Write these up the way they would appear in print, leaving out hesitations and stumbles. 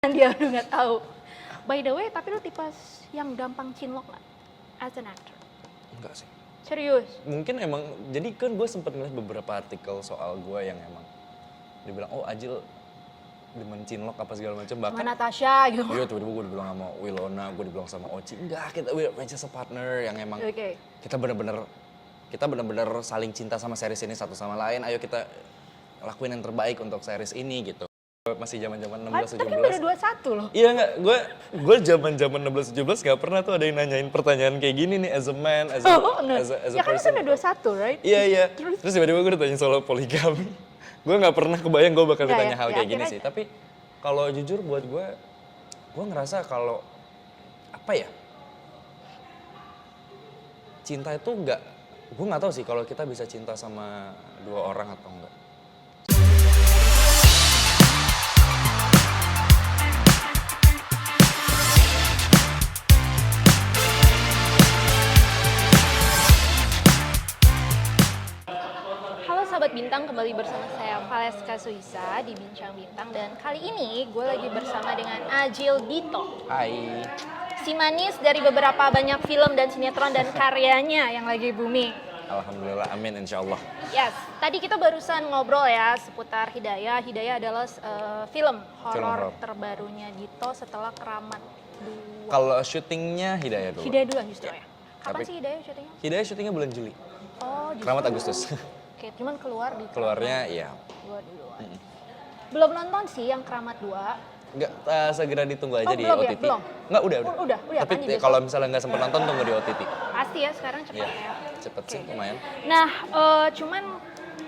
Dia udah nggak tahu. By the way, tapi lu tipe yang gampang cinlok nggak as an actor? Enggak sih. Serius? Mungkin emang, jadi kan gue sempet ngeliat beberapa artikel soal gue yang emang dibilang, oh Ajil demen cinlok apa segala macam, Sama bahkan Natasha gitu. iya tiba-tiba gue dibilang sama Wilona, gue dibilang sama Oci, enggak, we're just a partner yang emang Oke. kita bener-bener saling cinta sama series ini satu sama lain, ayo kita lakuin yang terbaik untuk series ini gitu. Masih zaman-zaman 16 Tapi kan baru 17. 21 loh. Iya enggak, gue zaman-zaman 16 17 enggak pernah tuh ada yang nanyain pertanyaan kayak gini nih as a man, as a Ya kan person. udah 21, right? Iya. Terus tiba-tiba gue ditanya soal poligami. Gue nggak pernah kebayang gue bakal ditanya hal kayak gini sih. Tapi kalau jujur buat gue ngerasa kalau apa ya, cinta itu gue nggak tahu sih kalau kita bisa cinta sama dua orang atau enggak. Halo Sahabat Bintang, kembali bersama saya Valeska Suisa di Bincang Bintang. Dan kali ini gue lagi bersama dengan Ajil Dito. Hai. Si manis dari beberapa banyak film dan sinetron dan karyanya yang lagi booming. Alhamdulillah, amin insya Allah. Yes, tadi kita barusan ngobrol ya seputar Hidayah. Hidayah adalah film horor horor. terbarunya Dito setelah Keramat 2. Kalau syutingnya Hidayah dulu. Hidayah 2 justru ya? Kapan Tapi- sih Hidayah syutingnya? Hidayah syutingnya bulan Juli. Oh, justru. Keramat Agustus. Oke, cuman keluar di Keluarnya iya. Keramat 2 duluan. Belum nonton sih yang Keramat 2. Enggak, segera ditunggu aja Oh, di belum ya? OTT. Belum? Enggak, udah. Oh, udah, Tapi kan di besok. kalau misalnya nggak sempat nonton, tunggu di OTT. Pasti ya sekarang cepat Iya, ya. cepet sih, lumayan. Nah, cuman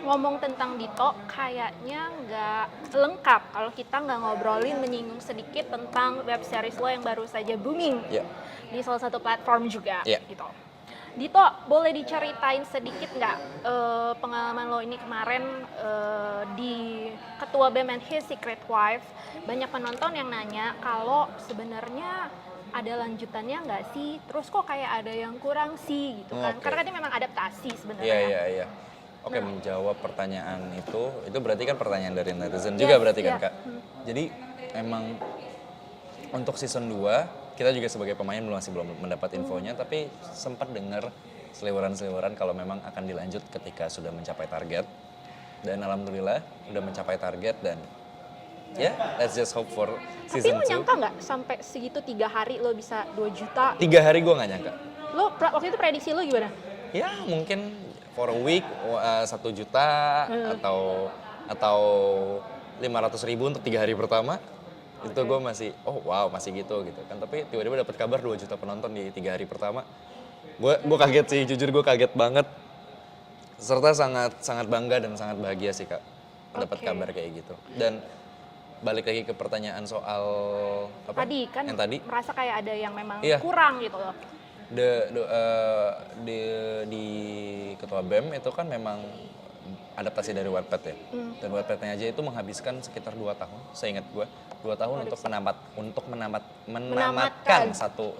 ngomong tentang Dito kayaknya nggak lengkap kalau kita nggak ngobrolin menyinggung sedikit tentang web series lo yang baru saja booming Iya. di salah satu platform juga. Iya. Gitu. Dito, boleh diceritain sedikit nggak pengalaman lo ini kemarin di Ketua BEM and His Secret Wife? Banyak penonton yang nanya kalau sebenarnya ada lanjutannya nggak sih? Terus kok kayak ada yang kurang sih gitu kan? Oke. Karena kan ini memang adaptasi sebenarnya. Iya. Oke, Nah. menjawab pertanyaan itu berarti kan pertanyaan dari netizen juga berarti kan, iya. Kak? Jadi emang untuk season 2, kita juga sebagai pemain masih belum mendapat infonya, tapi sempat dengar seliweran-seliweran kalau memang akan dilanjut ketika sudah mencapai target. Dan alhamdulillah udah mencapai target dan ya, let's just hope for Tapi season lo 2. nyangka nggak sampai segitu 3 hari lo bisa 2 juta? 3 hari gue nggak nyangka. Lo waktu itu prediksi lo gimana? Ya mungkin for a week 1 juta atau 500.000 untuk 3 hari pertama. Itu gue masih, oh wow masih gitu kan. Tapi tiba-tiba dapat kabar 2 juta penonton di 3 hari pertama. Gue kaget sih, jujur gue kaget banget. Serta sangat bangga dan sangat bahagia sih, Kak, dapat Oke. kabar kayak gitu. Dan balik lagi ke pertanyaan soal apa? Tadi kan Yang tadi merasa kayak ada yang memang Iya. kurang gitu loh. Di Ketua BEM itu kan memang adaptasi dari Wattpad ya. Dan Wattpadnya aja itu menghabiskan sekitar 2 tahun, seingat gue. 2 tahun untuk menamatkan satu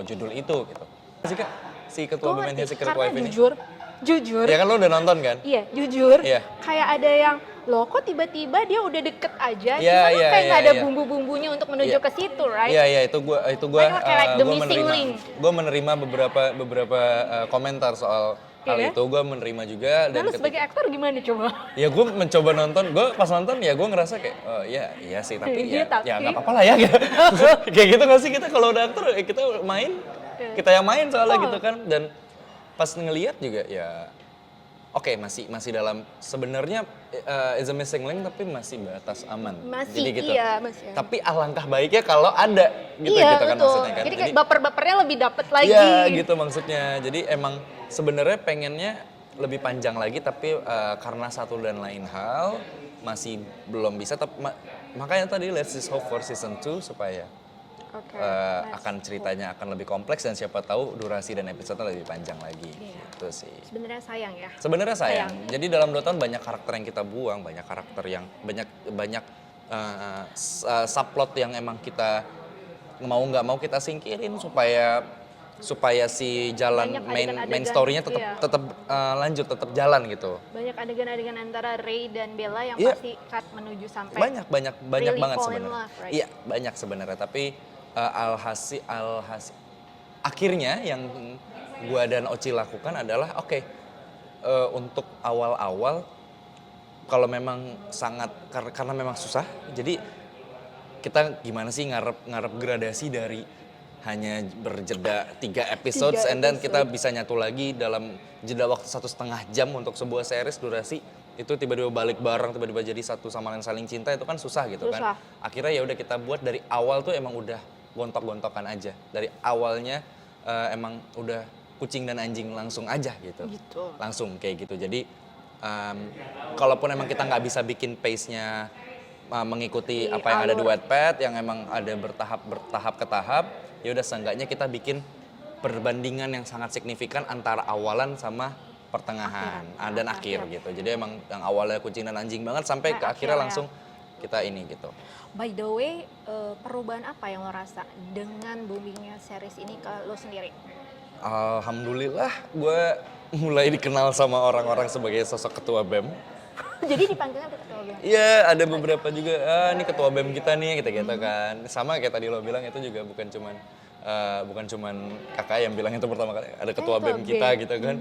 judul itu gitu. Sih Kak, si Ketua Gue BEM and His ngerti, Secret karena Wife ini. jujur, Ya kan lo udah nonton kan? iya jujur, Iya. kayak ada yang, loh kok tiba-tiba dia udah deket aja, Iya, cuma iya, kayak nggak iya, ada iya. bumbu-bumbunya untuk menuju Iya. ke situ, right? Iya, itu gue Kayak the missing link. gue menerima beberapa komentar soal hal Iya. itu. Gue menerima juga Nah, dan lu sebagai aktor gimana coba? ya gue mencoba nonton, gue pas nonton ya gue ngerasa kayak iya sih tapi Iya, tapi- ya nggak apa-apa lah ya kayak gitu nggak sih, kita kalau udah aktor ya kita main, kita yang main soalnya gitu kan. Dan pas ngelihat juga ya oke, masih dalam sebenarnya is a missing link tapi masih batas aman. Masih, Jadi gitu. iya, masih. Tapi alangkah baiknya kalau ada gitu Iya, kan betul. maksudnya kan. Jadi kayak baper-bapernya lebih dapet lagi. Iya gitu maksudnya. Jadi emang sebenarnya pengennya lebih panjang lagi tapi karena satu dan lain hal masih belum bisa. Makanya tadi let's just hope for season 2 supaya Oke. akan ceritanya akan lebih kompleks dan siapa tahu durasi dan episode lebih panjang lagi. Iya. Gitu sih. Sebenarnya sayang ya. Sebenarnya sayang. Sayang. Jadi dalam 2 tahun banyak karakter yang kita buang, banyak karakter yang banyak subplot yang emang kita mau nggak mau kita singkirin supaya supaya si jalan Banyak main adegan-adegan, story-nya tetap iya. tetap lanjut, tetap jalan gitu. Banyak adegan-adegan antara Ray dan Bella yang Iya. pasti cut menuju sampai Banyak really banget fall in sebenarnya. love, right? Iya, banyak sebenarnya, tapi alhasil akhirnya yang gua dan Oci lakukan adalah oke, untuk awal-awal kalau memang sangat karena memang susah, jadi kita gimana sih ngarep gradasi dari hanya berjeda 3 episodes and then kita bisa nyatu lagi dalam jeda waktu 1,5 jam untuk sebuah series durasi itu tiba-tiba balik bareng, tiba-tiba jadi satu sama lain saling cinta, itu kan susah gitu Susah. kan. Akhirnya ya udah kita buat dari awal tuh emang udah gontok-gontokan aja. Dari awalnya emang udah kucing dan anjing langsung aja gitu. Gitu. Langsung kayak gitu. Jadi kalaupun emang kita nggak bisa bikin pace-nya mengikuti Di apa yang ada di alur. Wattpad yang emang ada bertahap ke tahap, ya udah seenggaknya kita bikin perbandingan yang sangat signifikan antara awalan sama pertengahan dan akhir gitu. Jadi emang yang awalnya kucing dan anjing banget sampai ke akhirnya akhirnya. langsung kita ini gitu. By the way, perubahan apa yang lo rasa dengan boomingnya series ini ke lo sendiri? Alhamdulillah gue mulai dikenal sama orang-orang sebagai sosok ketua BEM. Jadi dipanggilnya ketua BEM. Iya, ada beberapa juga, ini ketua BEM kita nih, gitu-gitu kan. Sama kayak tadi lo bilang, itu juga bukan cuman kakak yang bilang itu pertama kali, ada ketua ketua BEM kita BEM. gitu kan.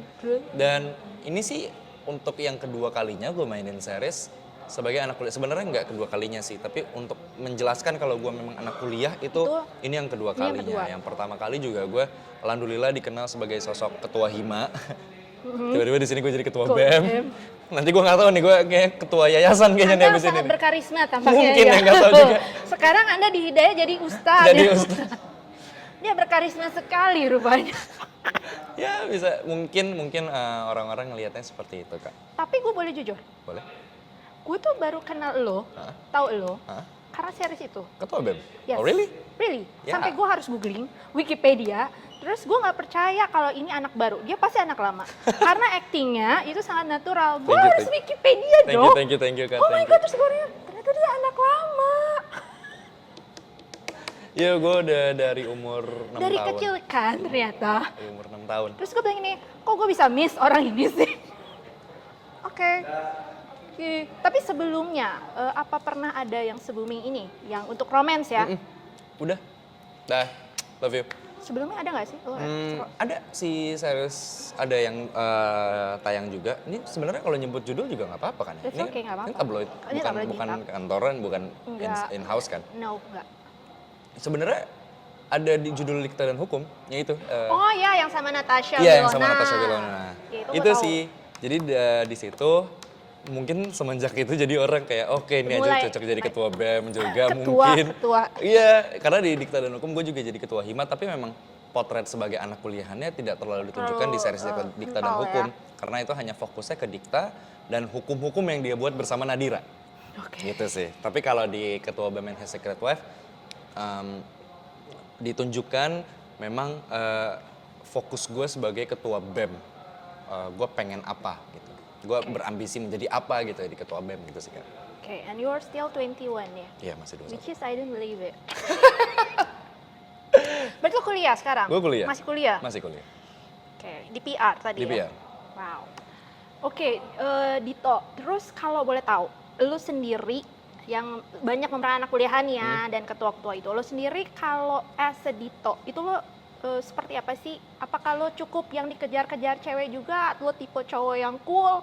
Dan ini sih untuk yang kedua kalinya gue mainin series sebagai anak kuliah. Sebenarnya nggak kedua kalinya sih, tapi untuk menjelaskan kalau gue memang anak kuliah itu ini yang kedua ini yang kalinya. kedua. Yang pertama kali juga gue alhamdulillah dikenal sebagai sosok ketua Hima. Tiba-tiba di sini gue jadi ketua BEM. Nanti gue nggak tahu nih, gue kayak ketua yayasan kayaknya nih Anda abis ini. sangat nih. berkarisma tampaknya. Mungkin ya, nggak tahu juga. Sekarang Anda di Hidayah jadi ustadz. Jadi ustaz. Dia berkarisma sekali rupanya. Ya bisa, mungkin orang-orang ngelihatnya seperti itu kak. Tapi gue boleh jujur, Boleh? gue tuh baru kenal lo, Hah? tahu lo, Hah? karena series itu. Ketua BEM? Yes. Oh really? Really. Ya. Sampai gue harus googling Wikipedia. Terus gue nggak percaya kalau ini anak baru. Dia pasti anak lama. Karena actingnya itu sangat natural. Gue Thank you, harus thank- Wikipedia dong. Thank you kak. Oh my thank god, you. terus gue lihat, ternyata dia anak lama. Iya, gue udah dari umur 6 Dari tahun. kecil kan ternyata. Dari umur 6 tahun. Terus gue bilang ini, kok gue bisa miss orang ini sih? Oke. Oke. Tapi sebelumnya, apa pernah ada yang se-booming ini? Yang untuk romance ya? Udah? Dah, love you. Sebelumnya ada nggak sih? Lo Ada si series, ada yang tayang juga. Ini sebenarnya kalau nyebut judul juga nggak apa-apa kan ya? It's okay, nggak apa-apa. Ini tabloid, Ini tabloid bukan hitam. kantoran, bukan Enggak. in-house kan? No, nggak. Sebenarnya ada di judul Dikta dan Hukum, yaitu Oh ya, yang sama Natasha iya yang Wilona. sama Natasha Wilona. Ya, itu Itu gua tahu. sih. Jadi di situ mungkin semenjak itu jadi orang kayak oke ini Mulai- aja cocok jadi ketua BEM juga Ketua, mungkin. ketua. Iya, karena di Dikta dan Hukum gue juga jadi ketua Hima, tapi memang potret sebagai anak kuliahannya tidak terlalu ditunjukkan di series Dikta dan kental Hukum. ya. Karena itu hanya fokusnya ke Dikta dan hukum-hukum yang dia buat bersama Nadira. Oke. Gitu sih. Tapi kalau di ketua BEM and His Secret Wife ditunjukkan memang fokus gue sebagai ketua BEM. Gue pengen apa gitu. Gue berambisi menjadi apa gitu di ketua BEM gitu sih kan. Oke, and you are still 21 ya? Iya masih 21. Which is I don't believe it. Berarti lo kuliah sekarang? Gue kuliah. Masih kuliah? Masih kuliah. Oke, di PR tadi Di ya? PR. Wow. Oke, Dito, terus kalau boleh tahu, lu sendiri yang banyak memeran anak kuliahan ya dan ketua-ketua itu, lo sendiri kalau as a Dito, itu lo seperti apa sih? Apakah lo cukup yang dikejar-kejar cewek juga? Lo tipe cowok yang cool,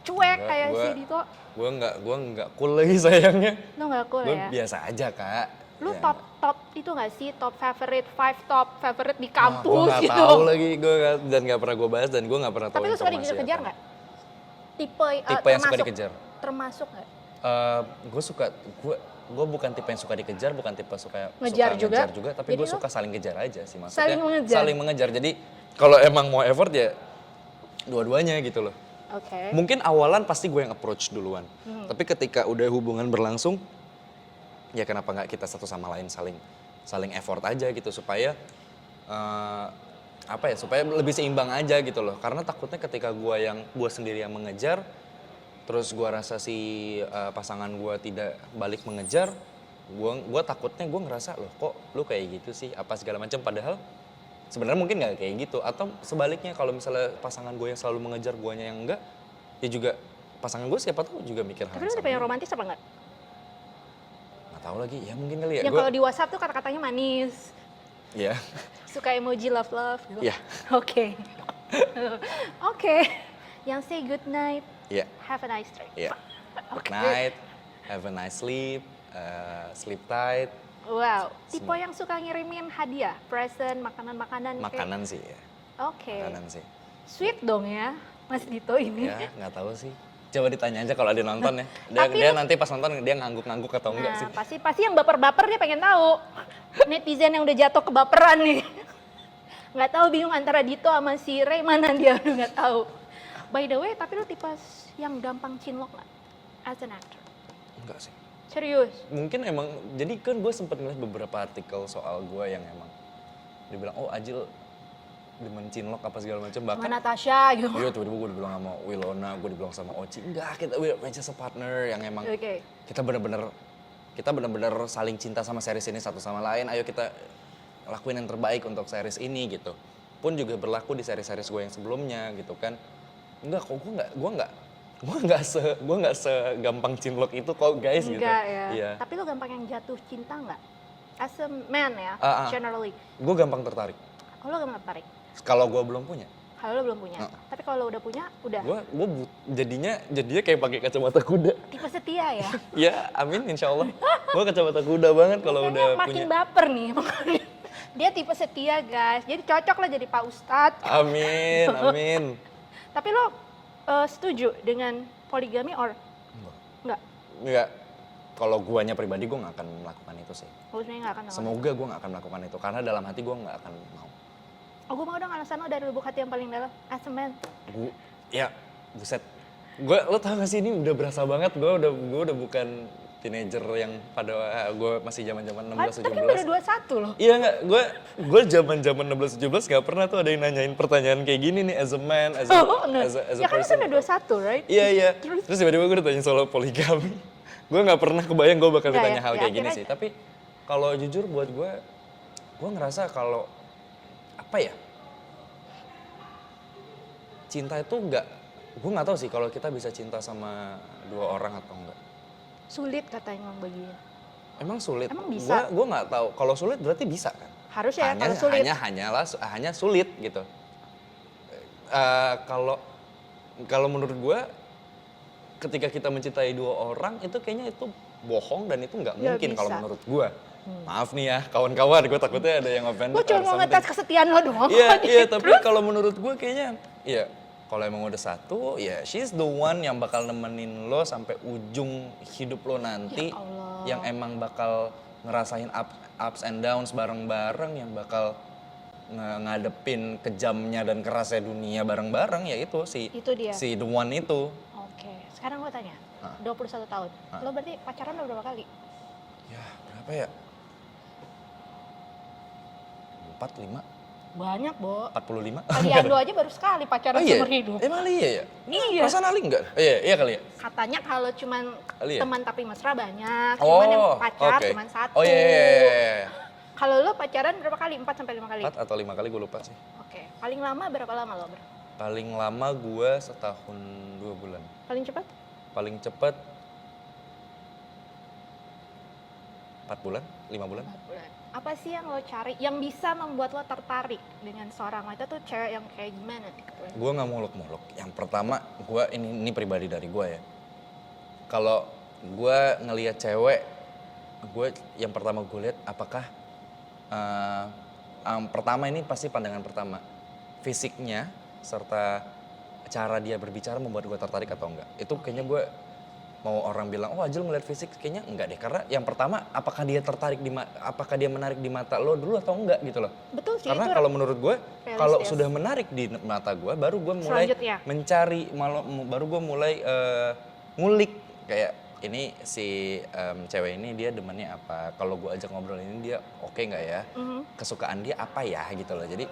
cuek Enggak, kayak gua- si Dito? Gue nggak cool lagi sayangnya. Lo nggak cool Gue ya? biasa aja kak. Lu Ya, top itu nggak sih? Top favorite, 5 top favorite di gue kampus nggak gitu? tahu lagi dan nggak pernah gue bahas dan gue nggak pernah tahu Tapi lu suka informasi dikejar apa. nggak? Tipe Tipe yang suka dikejar. Termasuk nggak? Gue suka, gue bukan tipe yang suka dikejar, bukan tipe suka Ngejar juga? ngejar juga, tapi Jadi gue lo suka saling kejar aja sih maksudnya. saling mengejar? Saling mengejar. Jadi kalau emang mau effort ya dua-duanya gitu loh. Oke. Mungkin awalan pasti gue yang approach duluan, tapi ketika udah hubungan berlangsung, ya kenapa nggak kita satu sama lain saling effort aja gitu supaya apa ya, supaya lebih seimbang aja gitu loh. Karena takutnya ketika gue sendiri yang mengejar, terus gue rasa si pasangan gue tidak balik mengejar, gue takutnya gue ngerasa loh kok lu kayak gitu sih apa segala macam, padahal sebenarnya mungkin nggak kayak gitu, atau sebaliknya kalau misalnya pasangan gue yang selalu mengejar guanya yang enggak, ya juga pasangan gue siapa tahu juga mikir hal Tapi yang lu sama. tipe yang romantis apa enggak? Nggak tahu lagi, ya mungkin kali ya. Yang kalau di WhatsApp tuh kata-katanya manis, Ya, suka emoji love gitu. ya, Oke. Oke. Yang say good night, ya, have a nice dream. ya. Oke. Night, have a nice sleep, sleep tight, Wow, tipe yang suka ngirimin hadiah, present, makanan-makanan kayak- makanan sih ya, Oke. makanan sih. Sweet dong ya, Mas Dito ini. Ya, nggak tahu sih. Coba ditanya aja kalau dia nonton ya. Tapi Dia nanti pas nonton dia ngangguk-ngangguk atau enggak sih. Nah, pasti yang baper-baper dia pengen tahu. Netizen yang udah jatuh kebaperan nih. Nggak tahu, bingung antara Dito sama si Ray, mana dia udah nggak tahu. By the way, tapi lu tipe yang gampang cinlok nggak? As an actor. Enggak sih. Serius? Mungkin emang, jadi kan gue sempet ngeliat beberapa artikel soal gue yang emang dibilang, oh Ajil demen cinlok apa segala macam, Sama bahkan Natasha gitu. iya tiba-tiba gue dibilang sama Wilona, gue dibilang sama Oci, enggak, kita we're just a partner yang emang Oke. kita bener-bener saling cinta sama series ini satu sama lain, ayo kita lakuin yang terbaik untuk series ini gitu. Pun juga berlaku di series-series gue yang sebelumnya gitu kan. Enggak kok, gue nggak segampang cinlok itu kok guys gitu. Enggak ya. Iya. Tapi lu gampang yang jatuh cinta nggak? As a man ya, generally. Gue gampang tertarik. Oh, lu gampang tertarik? Kalau gue belum punya, Kalau lu belum punya. Tapi kalau lu udah punya, udah. gue jadinya kayak pakai kacamata kuda. Tipe setia ya. Ya, amin insya Allah. Gue kacamata kuda banget kalau Kayaknya udah makin punya. baper nih. Dia tipe setia guys, jadi cocok lah jadi Pak Ustadz. Amin, amin. Tapi lo setuju dengan poligami or enggak? Enggak, kalau guanya pribadi gue nggak akan melakukan itu sih. Lo sebenarnya nggak akan mau. Semoga gue nggak akan melakukan itu, karena dalam hati gue nggak akan mau. Oh, gue mau dong alasan lo dari lubuk hati yang paling dalam. As a man. Ya, buset. Lo tau gak sih ini udah berasa banget, gue udah bukan teenager yang pada gue masih zaman-zaman 16 Tapi kan baru 17. 21 loh. Iya nggak, gue zaman-zaman 16 17 nggak pernah tuh ada yang nanyain pertanyaan kayak gini nih as a man, as a, Oh, no. as a, as a Ya kan lo person. kan udah 21, right? Iya iya. Terus? Terus tiba-tiba gue ditanya soal poligami. Gue nggak pernah kebayang gue bakal Nggak ditanya ya? hal Ya, kayak gini akhirnya- sih. Tapi kalau jujur buat gue ngerasa kalau apa ya, cinta itu gue nggak tahu sih kalau kita bisa cinta sama dua orang atau enggak. Sulit katanya emang bagian. Emang sulit. Emang bisa? Gue nggak tahu. Kalau sulit berarti bisa kan? Harus ya kalau sulit. Hanya sulit gitu. Kalau menurut gue, ketika kita mencintai dua orang itu kayaknya itu bohong dan itu nggak Ya, mungkin kalau bisa. menurut gue. Maaf nih ya kawan-kawan, gue takutnya ada yang offended. Gue cuma or mau something. ngetes kesetiaan lo doang. Iya, tapi kalau menurut gue kayaknya, ya kalau emang udah satu, ya she's the one yang bakal nemenin lo sampai ujung hidup lo nanti. Ya Allah. Yang emang bakal ngerasain ups and downs bareng-bareng, yang bakal ngadepin kejamnya dan kerasnya dunia bareng-bareng, ya itu Itu dia. si the one itu. Oke, sekarang gue tanya. 21 tahun. Lo berarti pacaran udah berapa kali? Ya berapa ya? 4, 5, Banyak, Bo. 45? Kalian lo aja baru sekali pacaran Oh iya? seumur hidup. Emang iya ya? Iya. Perasaan Ali enggak? Iya kali ya? Katanya kalau cuman Kali ya? teman tapi mesra banyak, cuman yang pacar oke. cuman satu. Oh iya. Kalau lo pacaran berapa kali? 4 sampai 5 kali? 4 atau 5 kali gue lupa sih. Oke. Paling lama berapa lama lo, Bro? Paling lama gue setahun 2 bulan. Paling cepat? Paling cepet 4 bulan, 5 bulan. 4 bulan. Apa sih yang lo cari yang bisa membuat lo tertarik dengan seorang wanita tuh cewek yang kayak gimana nih? Gue nggak muluk-muluk. Yang pertama, gue ini pribadi dari gue ya. Kalau gue ngelihat cewek, gue yang pertama gue lihat apakah pertama ini pasti pandangan pertama, fisiknya serta cara dia berbicara membuat gue tertarik atau enggak. Itu kayaknya gue mau orang bilang, oh Ajil ngeliat fisik, kayaknya enggak deh. Karena yang pertama, apakah dia menarik di mata lo dulu atau enggak gitu loh. Betul sih. Karena itu kalau menurut gue, kalau realistis. sudah menarik di mata gue, baru gue mulai Selanjutnya. mencari, baru gue mulai ngulik kayak ini si cewek ini dia demennya apa. Kalau gue ajak ngobrol ini dia oke nggak ya? Kesukaan dia apa ya gitu loh. Jadi,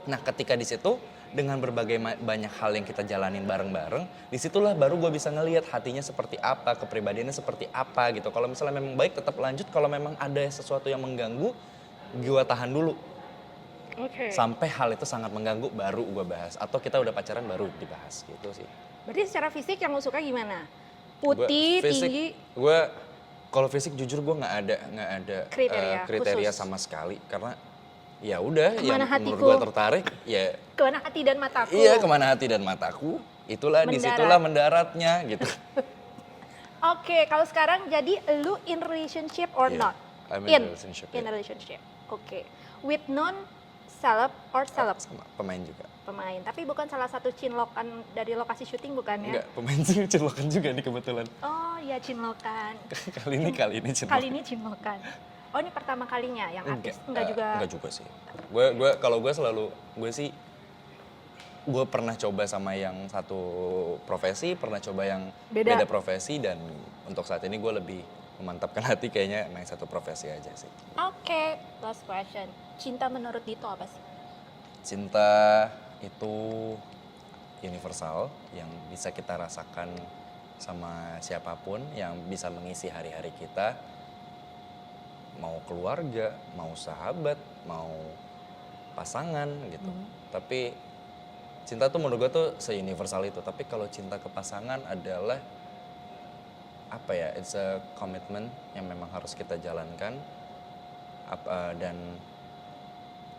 nah ketika di situ dengan berbagai banyak hal yang kita jalanin bareng-bareng, disitulah baru gue bisa ngelihat hatinya seperti apa, kepribadiannya seperti apa gitu. Kalau misalnya memang baik tetap lanjut, kalau memang ada sesuatu yang mengganggu, gue tahan dulu. Oke. Sampai hal itu sangat mengganggu baru gue bahas. Atau kita udah pacaran baru dibahas gitu sih. Berarti secara fisik yang lo suka gimana? Putih, tinggi? Gue kalau fisik jujur gue nggak ada khusus. kriteria sama sekali karena ya udah yang Kemana menurut hatiku? gue tertarik ya Kemana hati dan mataku? iya kemana hati dan mataku itulah Mendarat. disitulah mendaratnya gitu. Oke, kalau sekarang jadi lu in relationship or Yeah, not? I'm in a relationship, In yeah. a relationship. Oke. With non-celeb or celeb? Sama pemain juga. Pemain. Tapi bukan salah satu cinlokan dari lokasi syuting bukan ya? Enggak, pemain sih cinlokan juga nih kebetulan. Oh iya cinlokan. kali ini cinlokan. Kali ini cinlokan. Oh ini pertama kalinya yang artis? Enggak juga? Enggak juga sih. Kalau gue selalu, gue pernah coba sama yang satu profesi, pernah coba yang Beda profesi dan untuk saat ini gue lebih memantapkan hati kayaknya main satu profesi aja sih. Oke, last question. Cinta menurut Dito apa sih? Cinta itu universal yang bisa kita rasakan sama siapapun yang bisa mengisi hari-hari kita. Mau keluarga, mau sahabat, mau pasangan gitu. Tapi cinta tuh menurut gue tuh se-universal itu. Tapi kalau cinta ke pasangan adalah apa ya? It's a commitment yang memang harus kita jalankan. Dan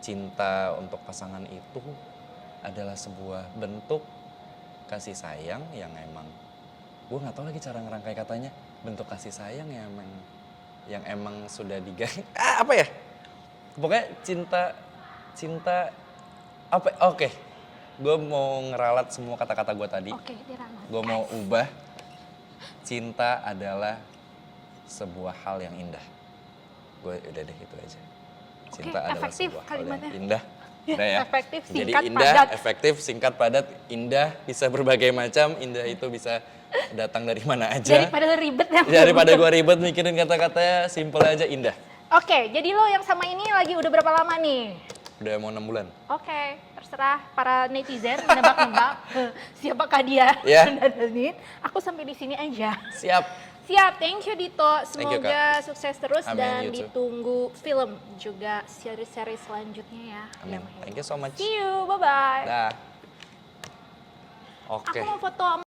cinta untuk pasangan itu adalah sebuah bentuk kasih sayang yang emang gue nggak tahu lagi cara ngerangkai katanya. Bentuk kasih sayang yang emang sudah apa ya? Pokoknya cinta apa? Oke. Gue mau ngeralat semua kata-kata gue tadi. Oke, diralat. Gue mau ubah. Cinta adalah sebuah hal yang indah. Gue udah deh itu aja. Cinta adalah efektif sebuah hal kalimatnya. yang indah. Udah ya. Efektif, Jadi singkat, indah, padat. efektif, singkat, padat, indah, bisa berbagai macam. Indah itu bisa datang dari mana aja. Daripada ribet ya. Daripada gue ribet mikirin kata-katanya, simple aja indah. Oke, jadi lo yang sama ini lagi udah berapa lama nih? Udah mau 6 bulan. Oke, terserah para netizen menebak-nebak siapakah dia. Ya. Aku sampai di sini aja. Siap. Siap, thank you Dito. Thank you, Semoga sukses terus Amin, dan you too. ditunggu film juga seri-seri selanjutnya ya. Amin. Damai. Thank you so much. See you, bye-bye. Dah. Oke. Aku mau foto